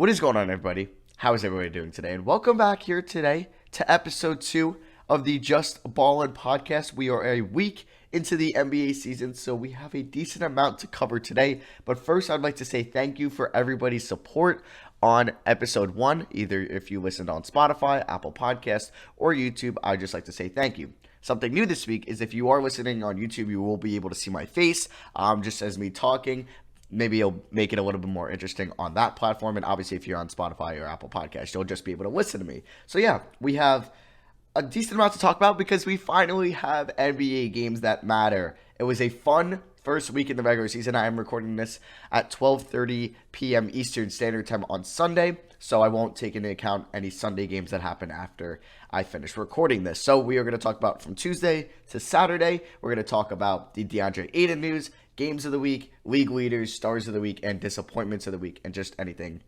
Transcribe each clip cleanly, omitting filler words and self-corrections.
What is going on, everybody? How is everybody doing today? And welcome back here today to episode 2 of the Just Ballin podcast. We are a week into the NBA season, so we have a decent amount to cover today. But first, I'd like to say thank you for everybody's support on episode 1. Either if you listened on Spotify, Apple Podcasts, or YouTube, I'd just like to say thank you. Something new this week is if you are listening on YouTube, you will be able to see my face just as me talking. Maybe it'll make it a little bit more interesting on that platform. And obviously, if you're on Spotify or Apple Podcasts, you'll just be able to listen to me. So yeah, we have a decent amount to talk about because we finally have NBA games that matter. It was a fun first week in the regular season. I am recording this at 12:30 p.m. Eastern Standard Time on Sunday, so I won't take into account any Sunday games that happen after I finish recording this. So we are going to talk about from Tuesday to Saturday. We're going to talk about the Deandre Ayton news, games of the week, league leaders, stars of the week, and disappointments of the week, and just anything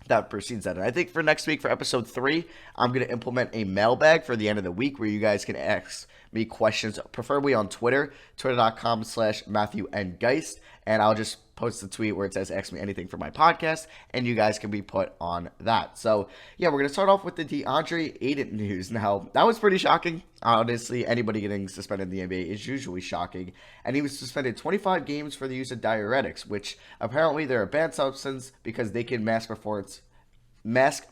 that precedes that. And I think for next week, for episode 3, I'm going to implement a mailbag for the end of the week where you guys can ask me questions, preferably on Twitter, twitter.com/MatthewNGeist, and I'll just post a tweet where it says ask me anything for my podcast, and you guys can be put on that. So yeah, we're going to start off with the Deandre Ayton news. Now, that was pretty shocking. Honestly, anybody getting suspended in the NBA is usually shocking, and he was suspended 25 games for the use of diuretics, which apparently they're a banned substance because they can mask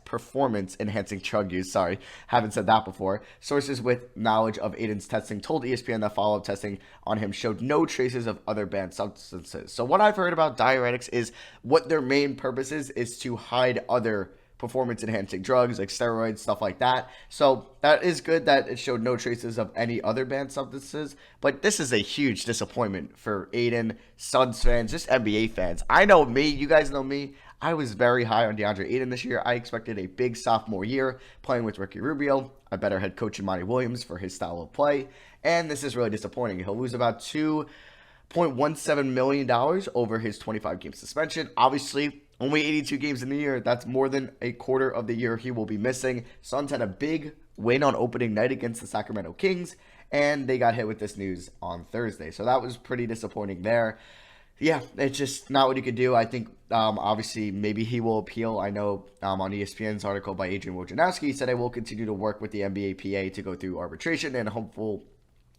performance enhancing drug use. Sorry, haven't said that before. Sources with knowledge of Ayton's testing told ESPN that follow-up testing on him showed no traces of other banned substances. So what I've heard about diuretics is what their main purpose is to hide other performance enhancing drugs like steroids, stuff like that. So that is good that it showed no traces of any other banned substances, but this is a huge disappointment for Ayton, Suns fans, just NBA fans. I know me, you guys know me. I was very high on Deandre Ayton this year. I expected a big sophomore year playing with Ricky Rubio, a better head coach in Monty Williams for his style of play, and this is really disappointing. He'll lose about $2.17 million over his 25-game suspension. Obviously, only 82 games in the year. That's more than a quarter of the year he will be missing. Suns had a big win on opening night against the Sacramento Kings, and they got hit with this news on Thursday. So that was pretty disappointing there. Yeah, it's just not what he could do. I think, obviously, maybe he will appeal. I know on ESPN's article by Adrian Wojnarowski, he said, I will continue to work with the NBA PA to go through arbitration and hopeful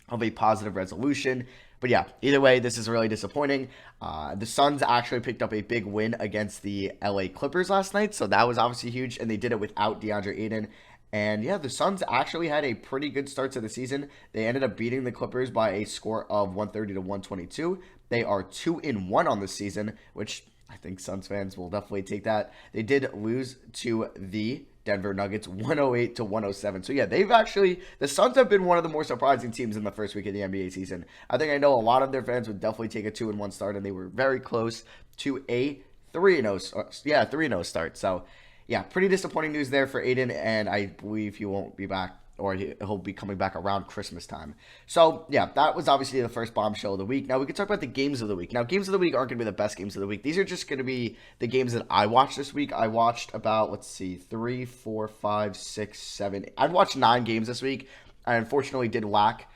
of a positive resolution. But yeah, either way, this is really disappointing. The Suns actually picked up a big win against the LA Clippers last night, so that was obviously huge, and they did it without Deandre Ayton. And yeah, the Suns actually had a pretty good start to the season. They ended up beating the Clippers by a score of 130 to 122. They are 2-1 on the season, which I think Suns fans will definitely take that. They did lose to the Denver Nuggets 108 to 107. So yeah, the Suns have been one of the more surprising teams in the first week of the NBA season. I think I know a lot of their fans would definitely take a 2-1 start, and they were very close to a 3-0 start. So yeah, pretty disappointing news there for Ayton, and I believe he won't be back, or he'll be coming back around Christmas time. So, yeah, that was obviously the first bombshell of the week. Now, we can talk about the games of the week. Now, games of the week aren't going to be the best games of the week. These are just going to be the games that I watched this week. I watched about, 3, 4, 5, 6, 7. I've watched 9 games this week. I unfortunately did lack,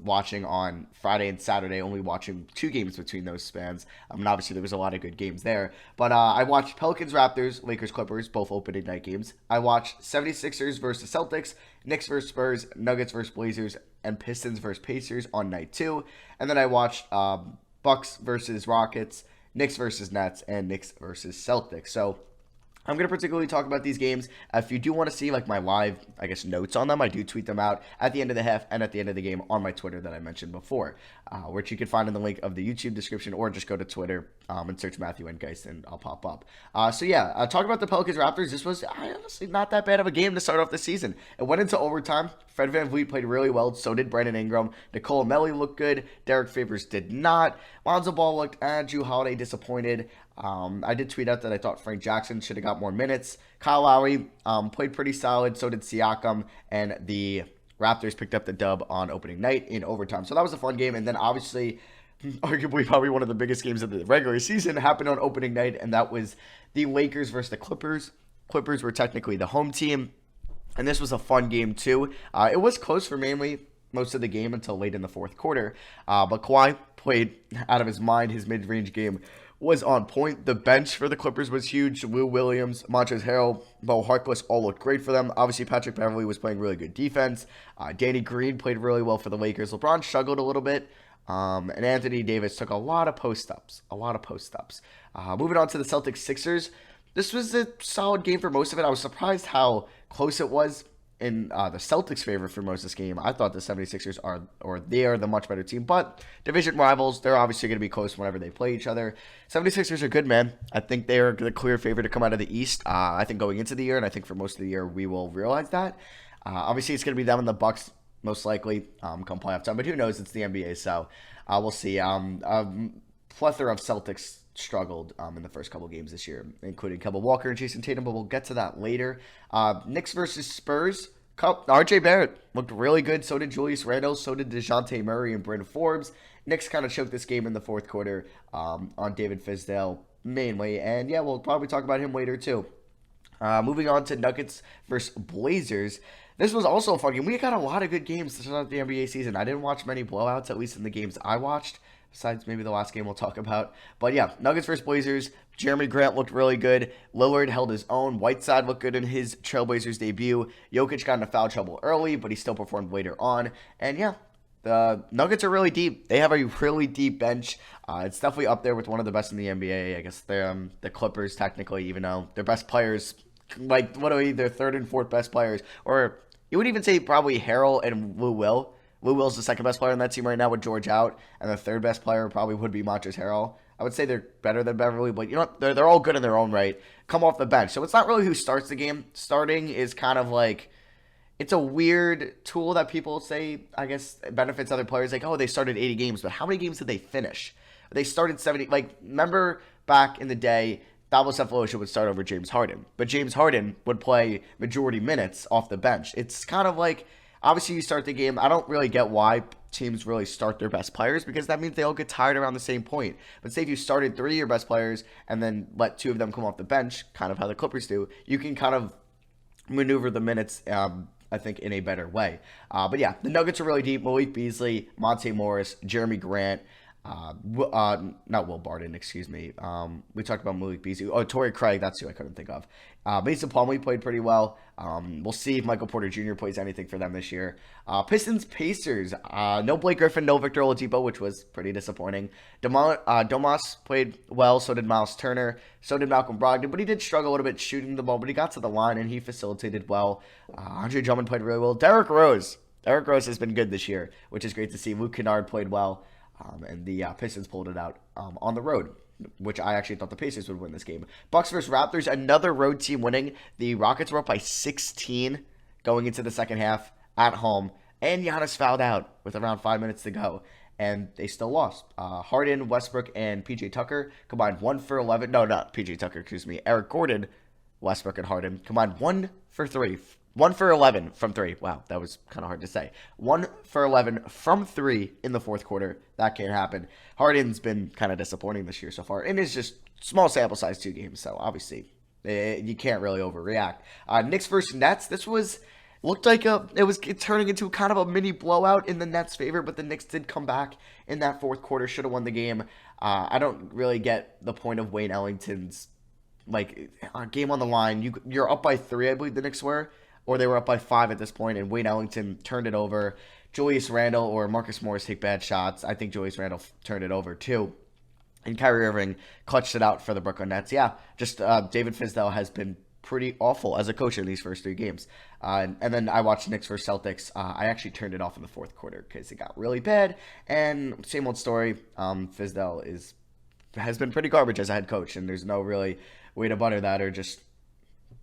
watching on Friday and Saturday, only watching 2 games between those spans. And obviously, there was a lot of good games there. But I watched Pelicans-Raptors, Lakers-Clippers, both opening night games. I watched 76ers versus Celtics, Knicks versus Spurs, Nuggets versus Blazers, and Pistons versus Pacers on night 2. And then I watched Bucks versus Rockets, Knicks versus Nets, and Knicks versus Celtics. So I'm going to particularly talk about these games. If you do want to see my live, notes on them, I do tweet them out at the end of the half and at the end of the game on my Twitter that I mentioned before, which you can find in the link of the YouTube description, or just go to Twitter and search Matthew and Geist, and I'll pop up. Talk about the Pelicans-Raptors. This was honestly not that bad of a game to start off the season. It went into overtime. Fred VanVleet played really well. So did Brandon Ingram. Nicole Melli looked good. Derek Favors did not. Lonzo Ball looked, Drew Holiday disappointed. I did tweet out that I thought Frank Jackson should have got more minutes. Kyle Lowry played pretty solid. So did Siakam. And the Raptors picked up the dub on opening night in overtime. So that was a fun game. And then obviously, arguably probably one of the biggest games of the regular season happened on opening night. And that was the Lakers versus the Clippers. Clippers were technically the home team. And this was a fun game too. It was close for mainly most of the game until late in the fourth quarter. But Kawhi played out of his mind. His mid-range game was on point. The bench for the Clippers was huge. Lou Williams, Montrezl Harrell, Mo Harkless all looked great for them. Obviously, Patrick Beverley was playing really good defense. Danny Green played really well for the Lakers. LeBron struggled a little bit. And Anthony Davis took a lot of post-ups. Moving on to the Celtics-Sixers. This was a solid game for most of it. I was surprised how close it was in the Celtics' favor for most of this game. I thought the 76ers they are the much better team, but division rivals, they're obviously going to be close whenever they play each other. 76ers are good, man. I think they are the clear favorite to come out of the East. I think going into the year, and I think for most of the year, we will realize that. Obviously, it's going to be them and the Bucks most likely come playoff time, but who knows? It's the NBA, so we'll see. Plethora of Celtics struggled in the first couple games this year, including Kemba Walker and Jason Tatum, but we'll get to that later. Knicks versus Spurs. RJ Barrett looked really good. So did Julius Randle. So did DeJounte Murray and Bryn Forbes. Knicks kind of choked this game in the fourth quarter on David Fizdale mainly. And yeah, we'll probably talk about him later too. Moving on to Nuggets versus Blazers. This was also a fun game. We got a lot of good games to start the NBA season. I didn't watch many blowouts, at least in the games I watched, besides maybe the last game we'll talk about. But yeah, Nuggets versus Blazers. Jeremy Grant looked really good. Lillard held his own. Whiteside looked good in his Trailblazers debut. Jokic got into foul trouble early, but he still performed later on. And yeah, the Nuggets are really deep. They have a really deep bench. It's definitely up there with one of the best in the NBA. I guess they're the Clippers, technically, even though their best players, like, what are their third and fourth best players? Or you would even say probably Harrell and Lou Will. Lou Will's the second best player on that team right now with George out, and the third best player probably would be Montrezl Harrell. I would say they're better than Beverly, but you know what? They're all good in their own right. Come off the bench. So it's not really who starts the game. Starting is kind of like, it's a weird tool that people say, I guess, benefits other players. Like, oh, they started 80 games, but how many games did they finish? They started 70. Like, remember back in the day, Davos Cephalosha would start over James Harden, but James Harden would play majority minutes off the bench. It's kind of like, obviously you start the game. I don't really get why teams really start their best players, because that means they all get tired around the same point. But say if you started 3 of your best players and then let 2 of them come off the bench, kind of how the Clippers do, you can kind of maneuver the minutes, I think, in a better way. But yeah, the Nuggets are really deep. Malik Beasley, Monte Morris, Jeremy Grant, not Will Barton, excuse me. We talked about Malik Beasley. Oh, Torrey Craig, that's who I couldn't think of. Mason Plumlee played pretty well. We'll see if Michael Porter Jr. plays anything for them this year. Pistons Pacers. No Blake Griffin, no Victor Oladipo, which was pretty disappointing. Domas played well, so did Miles Turner, so did Malcolm Brogdon, but he did struggle a little bit shooting the ball, but he got to the line and he facilitated well. Andre Drummond played really well. Derrick Rose has been good this year, which is great to see. Luke Kennard played well. And the Pistons pulled it out on the road, which I actually thought the Pacers would win this game. Bucks versus Raptors, another road team winning. The Rockets were up by 16 going into the second half at home, and Giannis fouled out with around 5 minutes to go, and they still lost. Harden, Westbrook, and PJ Tucker combined 1 for 11. No, not PJ Tucker, excuse me. Eric Gordon, Westbrook, and Harden combined 1 for 3. 1 for 11 from 3. Wow, that was kind of hard to say. 1 for 11 from 3 in the fourth quarter. That can't happen. Harden's been kind of disappointing this year so far. And it's just small sample size, 2 games. So obviously, you can't really overreact. Knicks versus Nets. This looked like it was turning into kind of a mini blowout in the Nets' favor, but the Knicks did come back in that fourth quarter. Should have won the game. I don't really get the point of Wayne Ellington's game on the line. You're up by 3, I believe the Knicks were. Or they were up by 5 at this point, and Wayne Ellington turned it over. Julius Randle or Marcus Morris take bad shots. I think Julius Randle turned it over too. And Kyrie Irving clutched it out for the Brooklyn Nets. Yeah, just David Fizdale has been pretty awful as a coach in these first 3 games. And then I watched Knicks versus Celtics. I actually turned it off in the fourth quarter because it got really bad. And same old story. Fizdale has been pretty garbage as a head coach, and there's no really way to butter that or just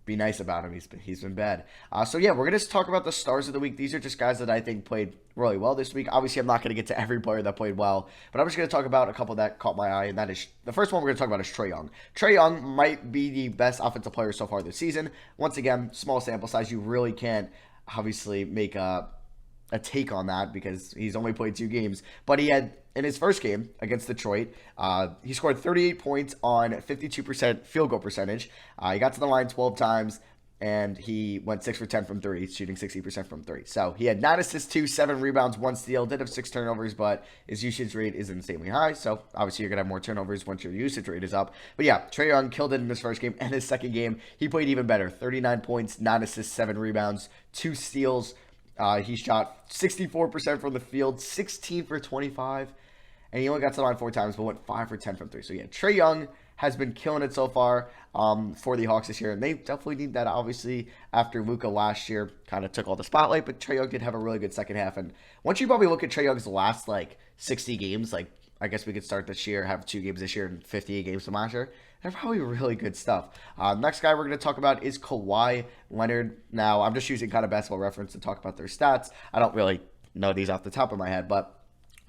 be nice about him. He's been bad. So yeah, we're going to talk about the stars of the week. These are just guys that I think played really well this week. Obviously, I'm not going to get to every player that played well, but I'm just going to talk about a couple that caught my eye, and that is, the first one we're going to talk about is Trae Young. Trae Young might be the best offensive player so far this season. Once again, small sample size. You really can't obviously make a take on that because he's only played 2 games, but he had, in his first game against Detroit, he scored 38 points on 52% field goal percentage. He got to the line 12 times, and he went 6 for 10 from three, shooting 60% from three. So he had 9 assists, 2, 7 rebounds, 1 steal, did have 6 turnovers, but his usage rate is insanely high. So obviously you're going to have more turnovers once your usage rate is up. But yeah, Trae Young killed it in his first game, and his second game, he played even better. 39 points, 9 assists, 7 rebounds, 2 steals. He shot 64% from the field, 16 for 25, and he only got to the line 4 times, but went 5 for 10 from 3. So yeah, Trae Young has been killing it so far for the Hawks this year, and they definitely need that, obviously, after Luka last year kind of took all the spotlight, but Trae Young did have a really good second half, and once you probably look at Trae Young's last, 60 games, I guess we could start this year, have 2 games this year and 58 games from last year. They're probably really good stuff. Next guy we're going to talk about is Kawhi Leonard. Now, I'm just using kind of Basketball Reference to talk about their stats. I don't really know these off the top of my head, but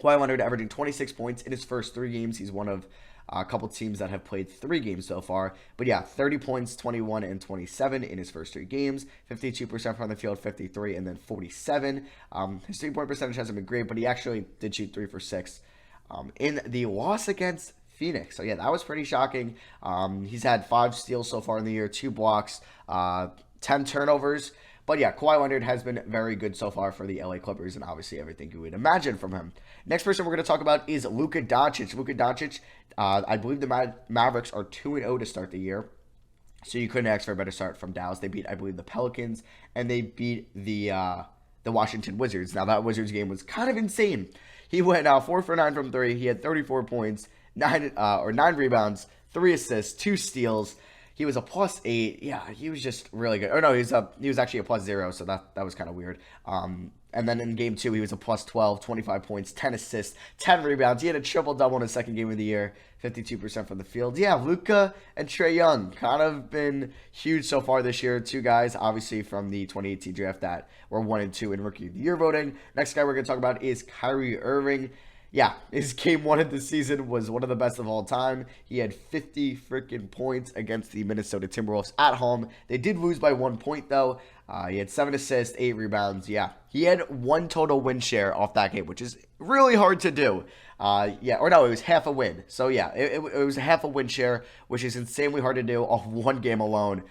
Kawhi Leonard averaging 26 points in his first 3 games. He's one of a couple teams that have played 3 games so far. But yeah, 30 points, 21, and 27 in his first 3 games. 52% from the field, 53, and then 47. His 3-point percentage hasn't been great, but he actually did shoot 3 for 6 in the loss against Phoenix. So yeah, that was pretty shocking. He's had 5 steals so far in the year, 2 blocks, 10 turnovers. But yeah, Kawhi Leonard has been very good so far for the LA Clippers, and obviously everything you would imagine from him. Next person we're going to talk about is Luka Doncic. Luka Doncic, I believe the Mavericks are 2-0 to start the year, so you couldn't ask for a better start from Dallas. They beat, I believe, the Pelicans, and they beat the Washington Wizards. Now, that Wizards game was kind of insane. He went 4 for 9 from 3. He had 34 points, 9 rebounds, 3 assists, 2 steals. He was a +8. Yeah, he was just really good. Oh no, he was actually a +0, so that was kind of weird. And then in game 2, he was a +12, 25 points, 10 assists, 10 rebounds. He had a triple-double in his second game of the year, 52% from the field. Yeah, Luka and Trae Young kind of been huge so far this year. 2 guys, obviously, from the 2018 draft that were 1 and 2 in Rookie of the Year voting. Next guy we're going to talk about is Kyrie Irving. Yeah, his game 1 of the season was one of the best of all time. He had 50 freaking points against the Minnesota Timberwolves at home. They did lose by 1 point, though. He had 7 assists, 8 rebounds. Yeah, he had 1 total win share off that game, which is really hard to do. It was half a win. So, yeah, it was half a win share, which is insanely hard to do off 1 game alone.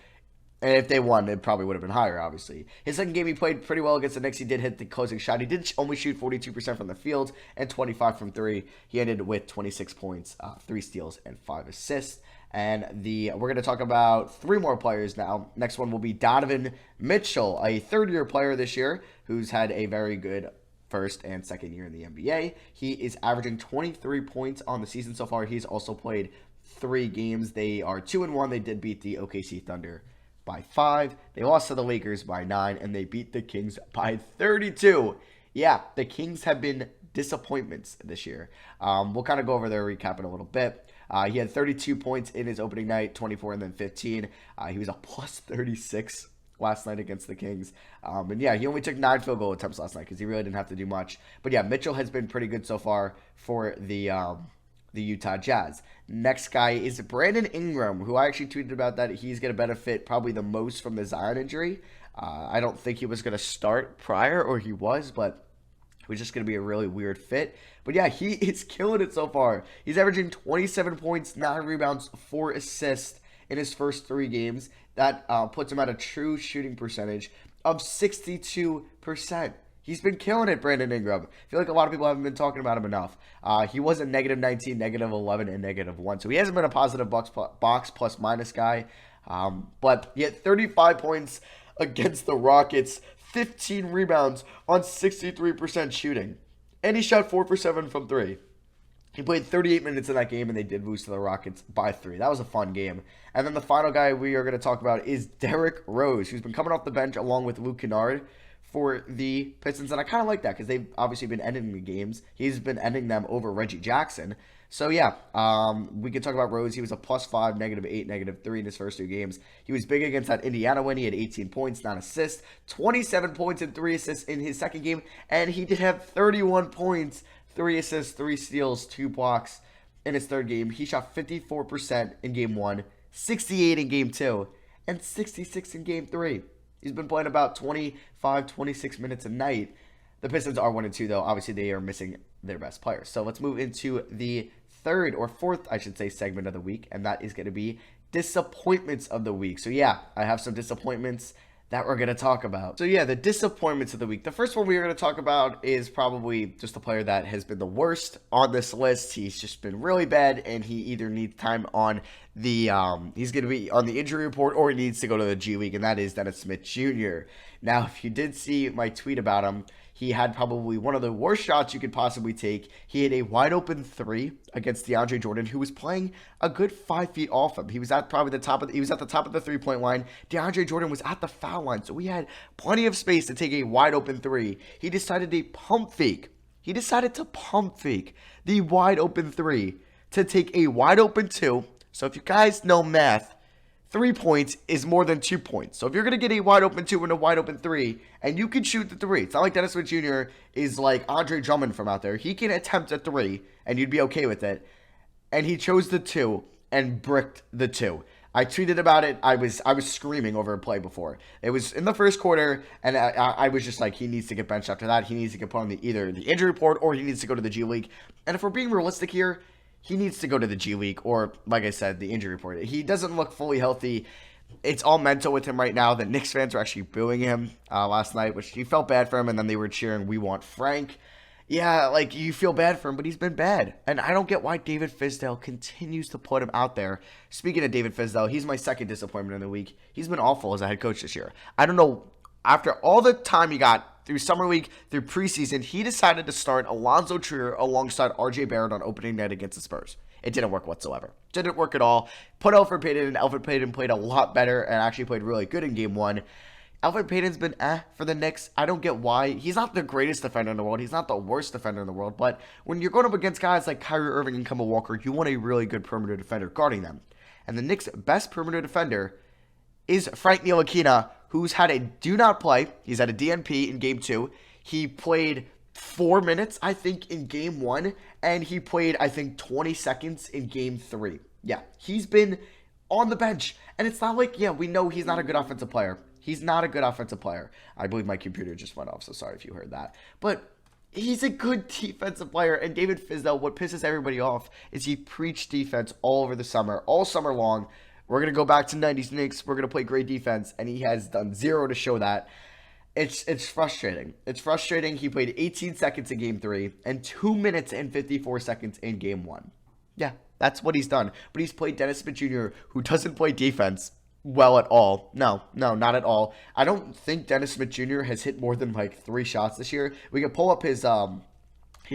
And if they won, it probably would have been higher, obviously. His second game, he played pretty well against the Knicks. He did hit the closing shot. He did only shoot 42% from the field and 25 from 3. He ended with 26 points, 3 steals, and 5 assists. And we're going to talk about 3 more players now. Next one will be Donovan Mitchell, a third-year player this year who's had a very good first and second year in the NBA. He is averaging 23 points on the season so far. He's also played 3 games. They are 2-1. They did beat the OKC Thunder by 5. They lost to the Lakers by 9, and they beat the Kings by 32. Yeah, the Kings have been disappointments this year. We'll kind of go over their recap in a little bit. He had 32 points in his opening night, 24 and then 15. He was a +36 last night against the Kings. He only took 9 field goal attempts last night because he really didn't have to do much. But yeah, Mitchell has been pretty good so far for the Utah Jazz. Next guy is Brandon Ingram, who I actually tweeted about that he's going to benefit probably the most from the Zion injury. I don't think he was going to start prior, or he was, but it was just going to be a really weird fit. But yeah, he is killing it so far. He's averaging 27 points, 9 rebounds, 4 assists in his first 3 games. That puts him at a true shooting percentage of 62%. He's been killing it, Brandon Ingram. I feel like a lot of people haven't been talking about him enough. He was a -19, -11, and -1. So he hasn't been a positive box plus minus guy. But he had 35 points against the Rockets, 15 rebounds on 63% shooting. And he shot 4 for 7 from 3. He played 38 minutes in that game, and they did lose to the Rockets by 3. That was a fun game. And then the final guy we are going to talk about is Derrick Rose, who's been coming off the bench along with Luke Kennard for the Pistons, and I kind of like that because they've obviously been ending the games. He's been ending them over Reggie Jackson. So yeah, we can talk about Rose. He was a +5, -8, -3 in his first 2 games. He was big against that Indiana win. He had 18 points, 9 assists, 27 points and 3 assists in his second game, and he did have 31 points, 3 assists, 3 steals, 2 blocks in his third game. He shot 54% in game 1, 68 in game 2, and 66 in game 3. He's been playing about 25, 26 minutes a night. The Pistons are 1-2, though. Obviously, they are missing their best players. So let's move into the fourth, segment of the week, and that is going to be disappointments of the week. So yeah, I have some disappointments that we're going to talk about. So yeah, the disappointments of the week. The first one we're going to talk about is probably just a player that has been the worst on this list. He's just been really bad, and he either needs time on the he's going to be on the injury report, or he needs to go to the G League, and that is Dennis Smith Jr. Now, if you did see my tweet about him, he had probably one of the worst shots you could possibly take. He had a wide open 3 against Deandre Jordan, who was playing a good 5 feet off him. He was at probably the top of he was at the top of the 3-point line. Deandre Jordan was at the foul line, so we had plenty of space to take a wide open 3. He decided to pump fake. He decided to pump fake the wide open 3 to take a wide open 2. So if you guys know math, 3 points is more than 2 points. So if you're going to get a wide open 2 and a wide open 3, and you can shoot the 3, it's not like Dennis Smith Jr. is like Andre Drummond from out there. He can attempt a 3, and you'd be okay with it. And he chose the 2 and bricked the 2. I tweeted about it. I was screaming over a play before. It was in the first quarter, and I was just like, he needs to get benched after that. He needs to get put on either the injury report, or he needs to go to the G League. And if we're being realistic here, he needs to go to the G League, or, like I said, the injury report. He doesn't look fully healthy. It's all mental with him right now. The Knicks fans were actually booing him last night, which he felt bad for him, and then they were cheering, "We want Frank." Yeah, like, you feel bad for him, but he's been bad. And I don't get why David Fizdale continues to put him out there. Speaking of David Fizdale, he's my second disappointment in the week. He's been awful as a head coach this year. I don't know. After all the time he got through summer league, through preseason, he decided to start Alonzo Trier alongside RJ Barrett on opening night against the Spurs. It didn't work whatsoever. Didn't work at all. Put Elfrid Payton in. Elfrid Payton played a lot better and actually played really good in game 1. Elfrid Payton's been for the Knicks. I don't get why. He's not the greatest defender in the world. He's not the worst defender in the world. But when you're going up against guys like Kyrie Irving and Kemba Walker, you want a really good perimeter defender guarding them. And the Knicks' best perimeter defender is Frank Ntilikina, who's had a do not play. He's had a DNP in game 2. He played 4 minutes, I think, in game 1. And he played, I think, 20 seconds in game 3. Yeah, he's been on the bench. And it's not like, yeah, we know he's not a good offensive player. He's not a good offensive player. I believe my computer just went off, so sorry if you heard that. But he's a good defensive player. And David Fizdale, what pisses everybody off is he preached defense all over the summer, all summer long. We're going to go back to 90s Knicks. We're going to play great defense. And he has done zero to show that. It's frustrating. It's frustrating. He played 18 seconds in game 3 and 2 minutes and 54 seconds in game 1. Yeah, that's what he's done. But he's played Dennis Smith Jr., who doesn't play defense well at all. No, not at all. I don't think Dennis Smith Jr. has hit more than like 3 shots this year. We can pull up his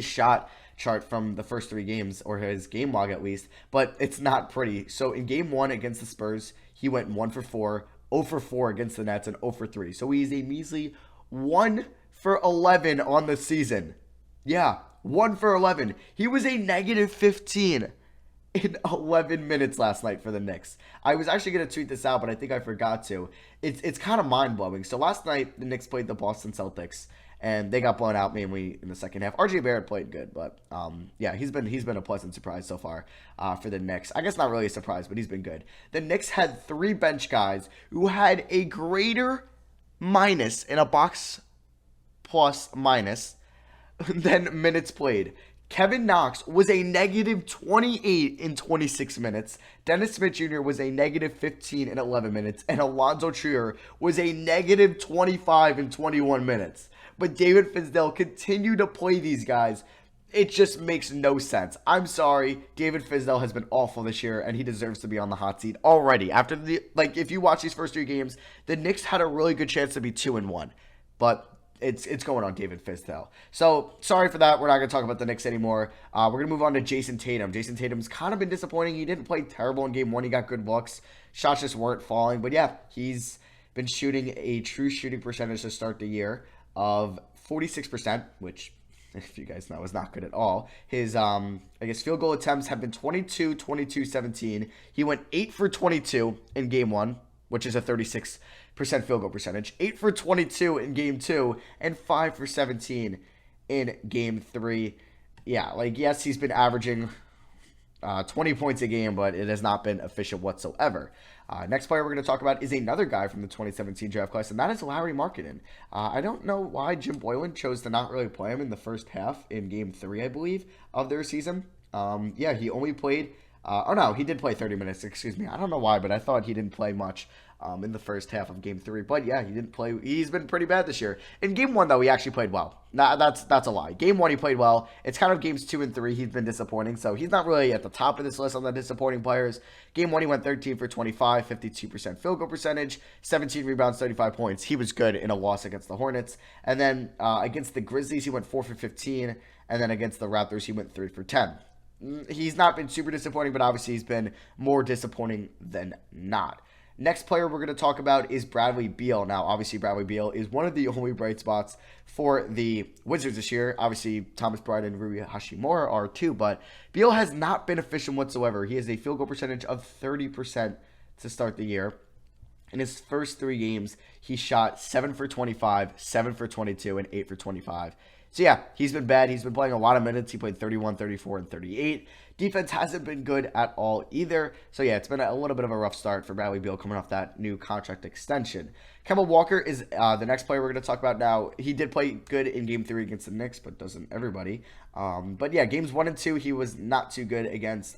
shot chart from the first 3 games, or his game log at least, but it's not pretty. So in game 1 against the Spurs, he went 1 for 4, 0 for 4 against the Nets, and 0 for 3. So he's a measly 1 for 11 on the season. Yeah, 1 for 11. He was a negative 15 in 11 minutes last night for the Knicks. I was actually going to tweet this out, but I think I forgot to. It's kind of mind-blowing. So last night, the Knicks played the Boston Celtics, and they got blown out mainly in the second half. RJ Barrett played good, but yeah, he's been a pleasant surprise so far for the Knicks. I guess not really a surprise, but he's been good. The Knicks had 3 bench guys who had a greater minus in a box plus minus than minutes played. Kevin Knox was a negative 28 in 26 minutes. Dennis Smith Jr. was a negative 15 in 11 minutes. And Alonzo Trier was a negative 25 in 21 minutes. But David Fizdale continued to play these guys. It just makes no sense. I'm sorry. David Fizdale has been awful this year, and he deserves to be on the hot seat already. After if you watch these first 3 games, the Knicks had a really good chance to be 2-1. But it's going on David Fizdale. So, sorry for that. We're not going to talk about the Knicks anymore. We're going to move on to Jason Tatum. Jason Tatum's kind of been disappointing. He didn't play terrible in game 1. He got good looks. Shots just weren't falling. But yeah, he's been shooting a true shooting percentage to start the year of 46%, which, if you guys know, is not good at all. His, field goal attempts have been 22, 22, 17. He went 8 for 22 in game 1, which is a 36% field goal percentage. 8 for 22 in game 2 and 5 for 17 in game 3. Yeah, yes, he's been averaging 20 points a game, but it has not been efficient whatsoever. Next player we're going to talk about is another guy from the 2017 draft class, and that is Lauri Markkanen. I don't know why Jim Boylan chose to not really play him in the first half in game 3, I believe, of their season. He only played Oh no, he did play 30 minutes. Excuse me. I don't know why, but I thought he didn't play much in the first half of Game 3. But yeah, he didn't play. He's been pretty bad this year. In Game 1, though, he actually played well. Nah, that's a lie. Game 1, he played well. It's kind of Games 2 and 3 he's been disappointing. So he's not really at the top of this list on the disappointing players. Game 1, he went 13 for 25, 52% field goal percentage, 17 rebounds, 35 points. He was good in a loss against the Hornets. And then against the Grizzlies, he went 4 for 15. And then against the Raptors, he went 3 for 10. He's not been super disappointing, but obviously he's been more disappointing than not. Next player we're going to talk about is Bradley Beal. Now, obviously, Bradley Beal is one of the only bright spots for the Wizards this year. Obviously, Thomas Bryant and Rui Hachimura are too, but Beal has not been efficient whatsoever. He has a field goal percentage of 30% to start the year. In his first 3 games, he shot 7 for 25, 7 for 22, and 8 for 25. So yeah, he's been bad. He's been playing a lot of minutes. He played 31, 34, and 38. Defense hasn't been good at all either. So yeah, it's been a little bit of a rough start for Bradley Beal coming off that new contract extension. Kemba Walker is the next player we're going to talk about now. He did play good in Game 3 against the Knicks, but doesn't everybody. But yeah, Games 1 and 2, he was not too good against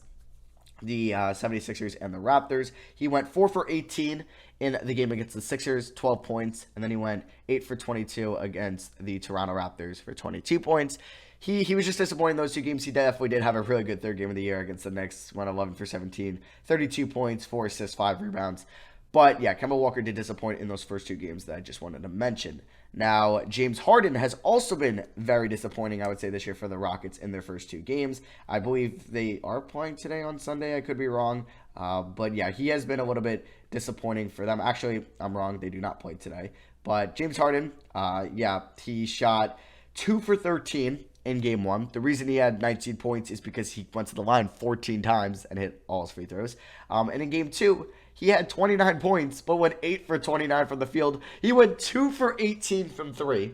the 76ers and the Raptors. He went 4 for 18 in the game against the Sixers, 12 points, and then he went 8 for 22 against the Toronto Raptors for 22 points. He was just disappointing in those 2 games. He definitely did have a really good third game of the year against the Knicks, went 11 for 17, 32 points, 4 assists, 5 rebounds. But yeah, Kemba Walker did disappoint in those first 2 games that I just wanted to mention. Now, James Harden has also been very disappointing, I would say, this year for the Rockets in their first 2 games. I believe they are playing today on Sunday. I could be wrong. But yeah, he has been a little bit disappointing for them. Actually, I'm wrong. They do not play today. But James Harden, yeah, he shot 2 for 13 in Game 1. The reason he had 19 points is because he went to the line 14 times and hit all his free throws. And in Game 2, he had 29 points, but went 8 for 29 from the field. He went 2 for 18 from 3.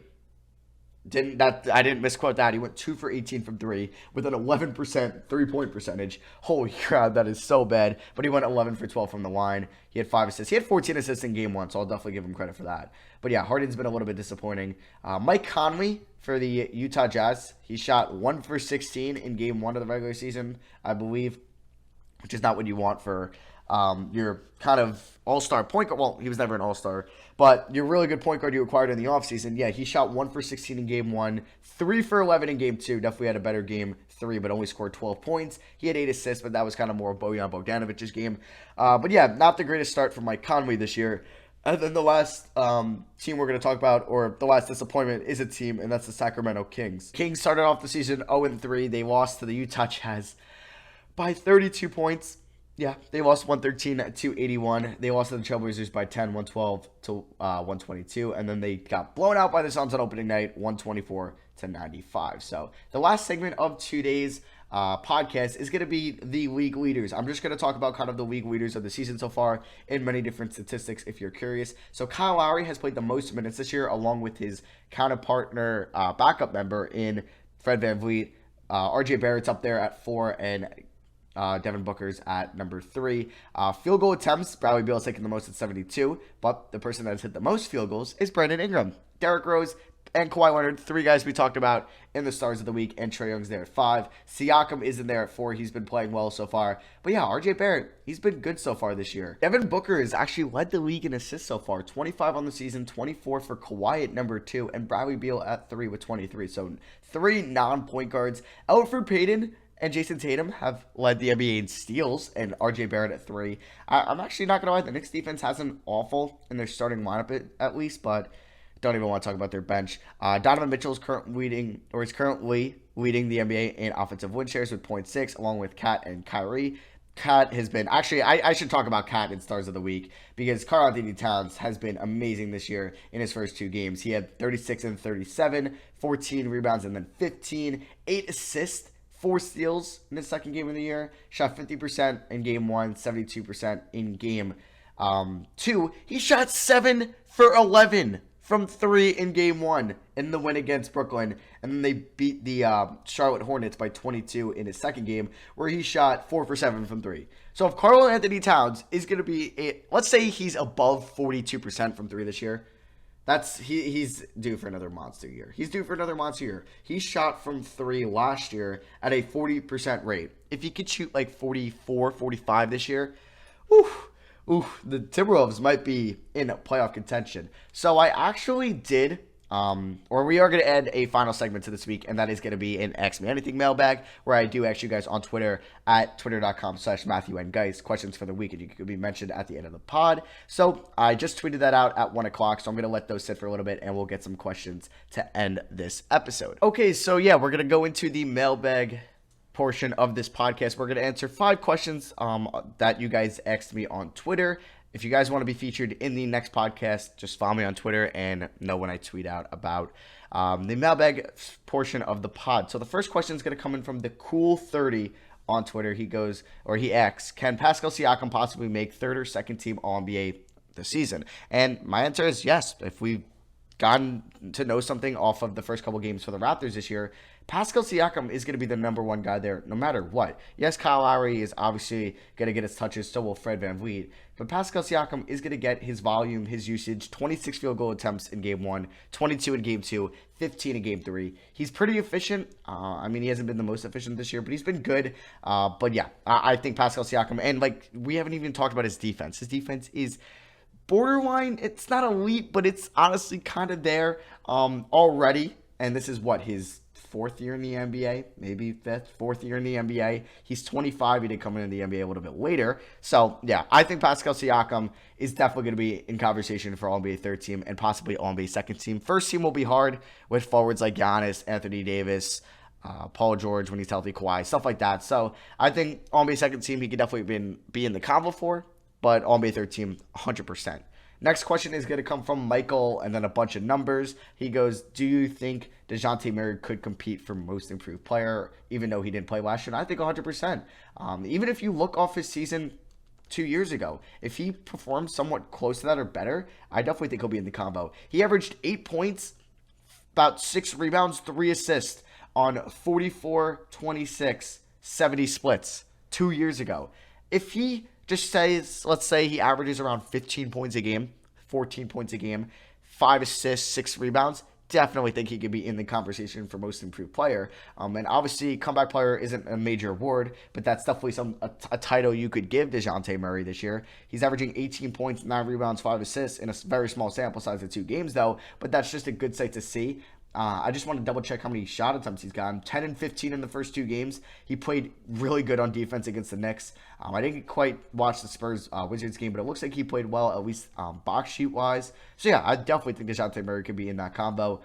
I didn't misquote that. He went 2 for 18 from 3 with an 11% 3-point percentage. Holy crap, that is so bad. But he went 11 for 12 from the line. He had 5 assists. He had 14 assists in Game 1, so I'll definitely give him credit for that. But yeah, Harden's been a little bit disappointing. Mike Conley for the Utah Jazz, he shot 1 for 16 in Game 1 of the regular season, I believe, which is not what you want for your kind of all-star point guard. Well, he was never an all-star, but your really good point guard you acquired in the offseason. Yeah, he shot 1 for 16 in Game 1, 3 for 11 in Game 2. Definitely had a better Game 3, but only scored 12 points. He had 8 assists, but that was kind of more Bojan Bogdanovic's game. But yeah, not the greatest start for Mike Conley this year. And then the last team we're going to talk about, or the last disappointment, is a team, and that's the Sacramento Kings. Kings started off the season 0-3. They lost to the Utah Jazz by 32 points. Yeah, they lost 113-81. They lost to the Trailblazers by 10, 112 to 122. And then they got blown out by the Suns on opening night, 124-95. So the last segment of today's podcast is going to be the league leaders. I'm just going to talk about kind of the league leaders of the season so far in many different statistics if you're curious. So Kyle Lowry has played the most minutes this year, along with his counterpartner backup member in Fred VanVleet. RJ Barrett's up there at 4, and Devin Booker's at number 3. Field goal attempts, Bradley Beal has taken the most at 72, but the person that has hit the most field goals is Brandon Ingram. Derrick Rose and Kawhi Leonard, 3 guys we talked about in the Stars of the Week, and Trae Young's there at 5. Siakam is in there at 4. He's been playing well so far. But yeah, RJ Barrett, he's been good so far this year. Devin Booker has actually led the league in assists so far, 25 on the season, 24 for Kawhi at number 2, and Bradley Beal at 3 with 23. So 3 non-point guards. Elfrid Payton and Jason Tatum have led the NBA in steals, and RJ Barrett at 3. I'm actually not going to lie, the Knicks defense hasn't awful in their starting lineup at least, but don't even want to talk about their bench. Donovan Mitchell is currently leading the NBA in offensive win shares with 0.6, along with Kat and Kyrie. Kat has been, actually, I should talk about Kat in Stars of the Week, because Karl-Anthony Towns has been amazing this year in his first 2 games. He had 36 and 37, 14 rebounds, and then 15, 8 assists, 4 steals in his second game of the year. Shot 50% in Game 1, 72% in Game 2. He shot 7 for 11 from 3 in Game 1 in the win against Brooklyn. And then they beat the Charlotte Hornets by 22 in his second game, where he shot 4 for 7 from 3. So if Karl-Anthony Towns is going to be, let's say he's above 42% from 3 this year, He's due for another monster year. He's due for another monster year. He shot from three last year at a 40% rate. If he could shoot like 44, 45 this year, the Timberwolves might be in playoff contention. So I actually did, or we are going to add a final segment to this week, and that is going to be an Ask Me Anything mailbag, where I do ask you guys on Twitter at twitter.com/MatthewNGeist questions for the week, and you could be mentioned at the end of the pod. So I just tweeted that out at 1 o'clock, so I'm going to let those sit for a little bit, and we'll get some questions to end this episode. Okay, so yeah, we're going to go into the mailbag portion of this podcast. We're going to answer 5 questions that you guys asked me on Twitter. If you guys want to be featured in the next podcast, just follow me on Twitter and know when I tweet out about the mailbag portion of the pod. So the first question is going to come in from the Cool30 on Twitter. He asks, can Pascal Siakam possibly make third or second team All-NBA this season? And my answer is yes. If we've gotten to know something off of the first couple games for the Raptors this year, Pascal Siakam is going to be the number one guy there no matter what. Yes, Kyle Lowry is obviously going to get his touches, so will Fred VanVleet. But Pascal Siakam is going to get his volume, his usage, 26 field goal attempts in Game 1, 22 in Game 2, 15 in Game 3. He's pretty efficient. He hasn't been the most efficient this year, but he's been good. But yeah, I think Pascal Siakam, and we haven't even talked about his defense. His defense is borderline. It's not elite, but it's honestly kind of there already. And this is his 4th year in the NBA, maybe 4th year in the NBA. He's 25. He did come into the NBA a little bit later. So, yeah, I think Pascal Siakam is definitely going to be in conversation for All-NBA third team and possibly All-NBA second team. First team will be hard with forwards like Giannis, Anthony Davis, Paul George when he's healthy, Kawhi, stuff like that. So, I think All-NBA second team he could definitely be in the convo for, but All-NBA third team, 100%. Next question is going to come from Michael and then a bunch of numbers. He goes, do you think DeJounte Murray could compete for most improved player, even though he didn't play last year? And I think 100%. Even if you look off his season 2 years ago, if he performed somewhat close to that or better, I definitely think he'll be in the combo. He averaged 8 points, about 6 rebounds, 3 assists on 44, 26, 70 splits 2 years ago. If he let's say he averages around 15 points a game, 14 points a game, 5 assists, 6 rebounds, definitely think he could be in the conversation for most improved player. And obviously, comeback player isn't a major award, but that's definitely a title you could give DeJounte Murray this year. He's averaging 18 points, 9 rebounds, 5 assists in a very small sample size of 2 games, though, but that's just a good sight to see. I just want to double check how many shot attempts he's gotten. 10 and 15 in the first 2 games. He played really good on defense against the Knicks. I didn't quite watch the Spurs Wizards game, but it looks like he played well, at least box shoot wise. So yeah, I definitely think DeJounte Murray could be in that combo.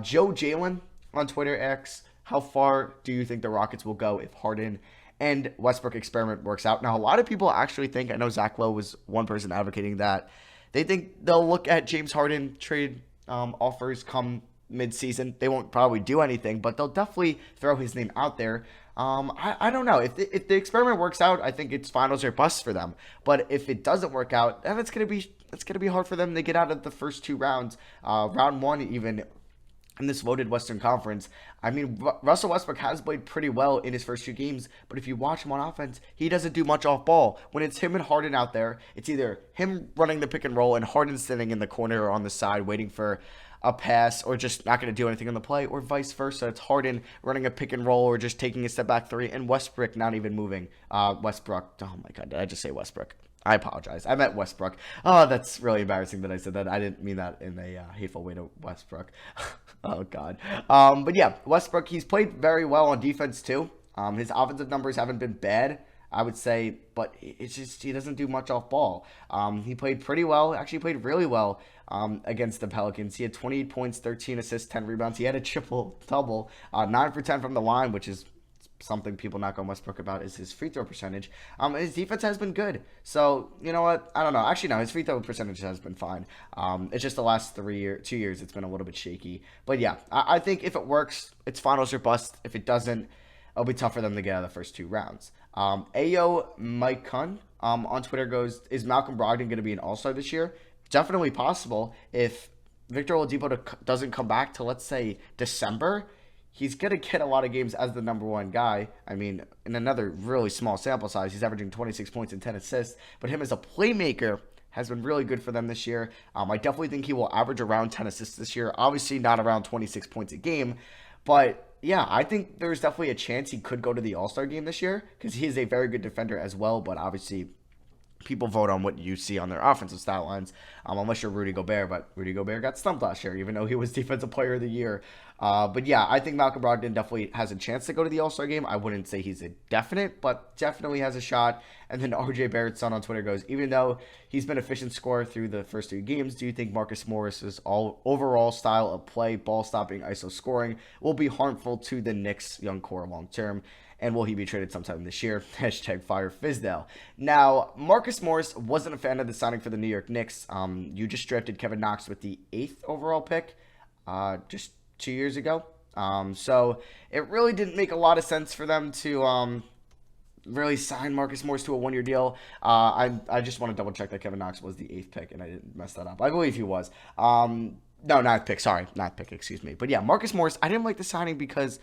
Joe Jalen on Twitter asks, how far do you think the Rockets will go if Harden and Westbrook experiment works out? Now, a lot of people actually think, I know Zach Lowe was one person advocating that, they think they'll look at James Harden trade offers come mid-season. They won't probably do anything, but they'll definitely throw his name out there. I don't know. If the experiment works out, I think it's finals or bust for them. But if it doesn't work out, then it's gonna be hard for them to get out of the first 2 rounds. Round 1 even in this loaded Western Conference. Russell Westbrook has played pretty well in his first 2 games, but if you watch him on offense, he doesn't do much off ball. When it's him and Harden out there, it's either him running the pick and roll and Harden sitting in the corner or on the side waiting for a pass or just not going to do anything on the play, or vice versa. It's Harden running a pick and roll or just taking a step back 3 and Westbrook not even moving. Westbrook, oh my God, did I just say Westbrook? I apologize. I meant Westbrook. Oh, that's really embarrassing that I said that. I didn't mean that in a hateful way to Westbrook. Oh, God. But yeah, Westbrook, he's played very well on defense too. His offensive numbers haven't been bad, I would say, but it's just he doesn't do much off ball. He played pretty well, actually played really well against the Pelicans. He had 28 points, 13 assists, 10 rebounds. He had a triple-double, 9 for 10 from the line, which is something people knock on Westbrook about is his free throw percentage. His defense has been good. So, you know what? I don't know. Actually, no, his free throw percentage has been fine. It's just the last 2 years, it's been a little bit shaky. But yeah, I think if it works, it's finals or bust. If it doesn't, it'll be tough for them to get out of the first 2 rounds. Ayo Mike Kun on Twitter goes, is Malcolm Brogdon going to be an all-star this year? Definitely possible. If Victor Oladipo doesn't come back till, let's say, December, he's going to get a lot of games as the number 1 guy. In another really small sample size, he's averaging 26 points and 10 assists. But him as a playmaker has been really good for them this year. I definitely think he will average around 10 assists this year. Obviously, not around 26 points a game, but yeah, I think there's definitely a chance he could go to the All-Star game this year because he is a very good defender as well, but obviously people vote on what you see on their offensive stat lines, unless you're Rudy Gobert, but Rudy Gobert got stumped last year, even though he was Defensive Player of the Year. But yeah, I think Malcolm Brogdon definitely has a chance to go to the All-Star game. I wouldn't say he's a definite, but definitely has a shot. And then RJ Barrett's son on Twitter goes, even though he's been an efficient scorer through the first 3 games, do you think Marcus Morris's overall style of play, ball stopping, ISO scoring, will be harmful to the Knicks' young core long term? And will he be traded sometime this year? Hashtag fire Fizdale. Now, Marcus Morris wasn't a fan of the signing for the New York Knicks. You just drafted Kevin Knox with the 8th overall pick just 2 years ago. So it really didn't make a lot of sense for them to really sign Marcus Morris to a 1-year deal. I just want to double check that Kevin Knox was the 8th pick and I didn't mess that up. I believe he was. No, 9th pick. Sorry, 9th pick, excuse me. But yeah, Marcus Morris, I didn't like the signing because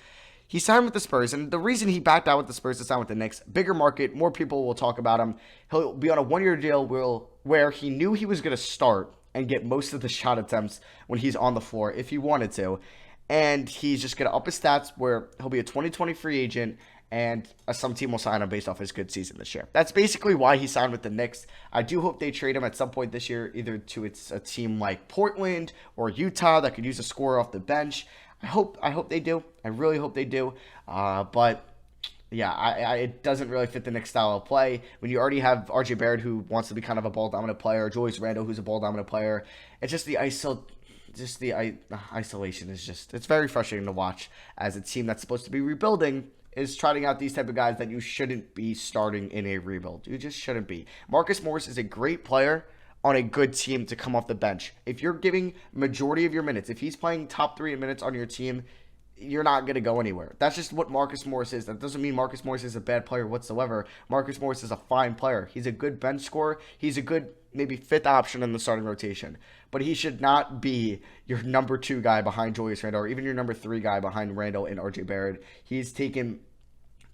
he signed with the Spurs, and the reason he backed out with the Spurs to sign with the Knicks, bigger market, more people will talk about him. He'll be on a 1-year deal where he knew he was going to start and get most of the shot attempts when he's on the floor if he wanted to. And he's just going to up his stats where he'll be a 2020 free agent, and some team will sign him based off his good season this year. That's basically why he signed with the Knicks. I do hope they trade him at some point this year, either to a team like Portland or Utah that could use a scorer off the bench. I hope they do. I really hope they do. But yeah, it doesn't really fit the Knicks style of play. When you already have RJ Barrett, who wants to be kind of a ball-dominant player, Julius Randle, who's a ball-dominant player, it's just the isolation is it's very frustrating to watch as a team that's supposed to be rebuilding is trotting out these type of guys that you shouldn't be starting in a rebuild. You just shouldn't be. Marcus Morris is a great player on a good team to come off the bench. If you're giving majority of your minutes, if he's playing top 3 in minutes on your team, you're not going to go anywhere. That's just what Marcus Morris is. That doesn't mean Marcus Morris is a bad player whatsoever. Marcus Morris is a fine player. He's a good bench scorer. He's a good maybe 5th option in the starting rotation. But he should not be your number 2 guy behind Julius Randle or even your number 3 guy behind Randle and RJ Barrett. He's taken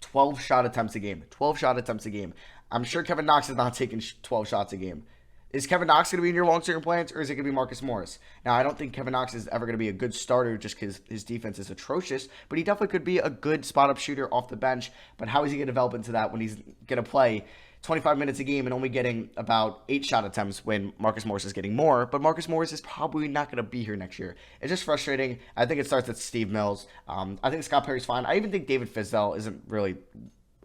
12 shot attempts a game. 12 shot attempts a game. I'm sure Kevin Knox is not taking 12 shots a game. Is Kevin Knox going to be in your long-term plans, or is it going to be Marcus Morris? Now, I don't think Kevin Knox is ever going to be a good starter just because his defense is atrocious, but he definitely could be a good spot-up shooter off the bench. But how is he going to develop into that when he's going to play 25 minutes a game and only getting about 8 shot attempts when Marcus Morris is getting more? But Marcus Morris is probably not going to be here next year. It's just frustrating. I think it starts with Steve Mills. I think Scott Perry's fine. I even think David Fizdale isn't really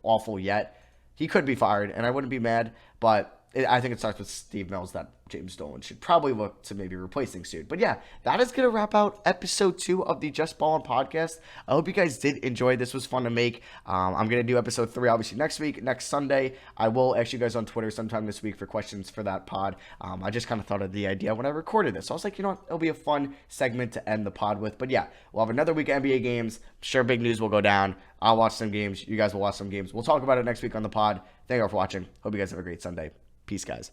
awful yet. He could be fired, and I wouldn't be mad, but I think it starts with Steve Mills that James Dolan should probably look to maybe replacing soon. But yeah, that is going to wrap out episode 2 of the Just Ballin podcast. I hope you guys did enjoy. This was fun to make. I'm going to do episode 3 obviously next week, next Sunday. I will ask you guys on Twitter sometime this week for questions for that pod. I just kind of thought of the idea when I recorded this. So I was like, you know what? It'll be a fun segment to end the pod with. But yeah, we'll have another week of NBA games. I'm sure big news will go down. I'll watch some games. You guys will watch some games. We'll talk about it next week on the pod. Thank you all for watching. Hope you guys have a great Sunday. Peace, guys.